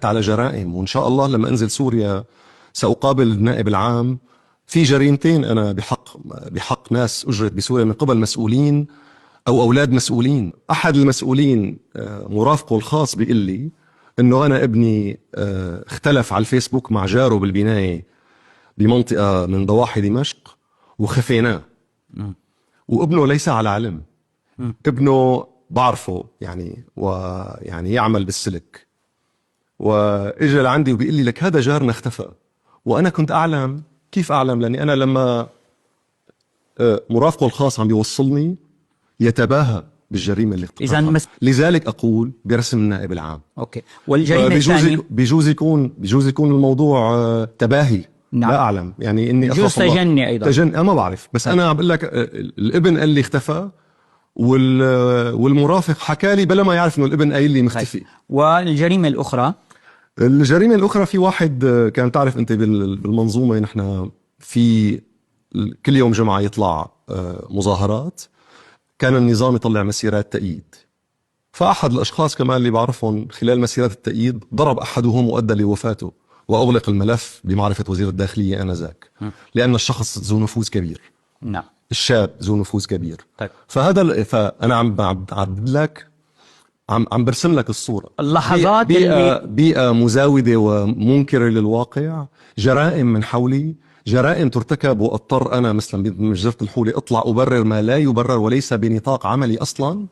حتى على جرائم، وإن شاء الله لما أنزل سوريا سأقابل النائب العام في جريمتين أنا بحق ناس أجرت بسوريا من قبل مسؤولين أو أولاد مسؤولين. أحد المسؤولين مرافقه الخاص بيقول لي إنه أنا ابني اختلف على الفيسبوك مع جاره بالبناية بمنطقة من ضواحي دمشق وخفيناه، وابنه ليس على علم. ابنه بعرفه يعني، ويعني يعمل بالسلك، واجى لعندي وبيقول لي لك هذا جارنا اختفى. وانا كنت اعلم. كيف اعلم؟ لاني انا لما مرافقه الخاص عم يوصلني يتباهى بالجريمه اللي اقترفها. لذلك اقول برسم النائب العام. اوكي. والجريمه الثانيه بيجوز يكون الموضوع تباهي. نعم. لا اعلم يعني اني بجوز تجني ايضا. تجني ما بعرف، بس انا عم بقول لك الابن قال لي اختفى، والمرافق حكى لي بلا ما يعرف انه الابن قايل لي مختفي. والجريمه الاخرى؟ الجريمه الاخرى في واحد كان تعرف انت بالمنظومه نحن في كل يوم جمعه يطلع مظاهرات، كان النظام يطلع مسيرات تأييد، فاحد الاشخاص كمان اللي بعرفهم خلال مسيرات التأييد ضرب احدهم وادى لوفاته، واغلق الملف بمعرفه وزير الداخليه انذاك، لان الشخص ذو نفوذ كبير. نعم. الشاب ذو نفوذ كبير. طيب. فانا عم بعدد لك، عم برسم لك الصورة. اللحظات بيئة مزاودة ومنكرة للواقع، جرائم من حولي، جرائم ترتكب واضطر أنا مثلا بمجزرة الحولة أطلع أبرر ما لا يبرر وليس بنطاق عملي أصلا.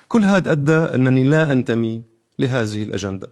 كل هذا أدى أنني لا أنتمي لهذه الأجندة.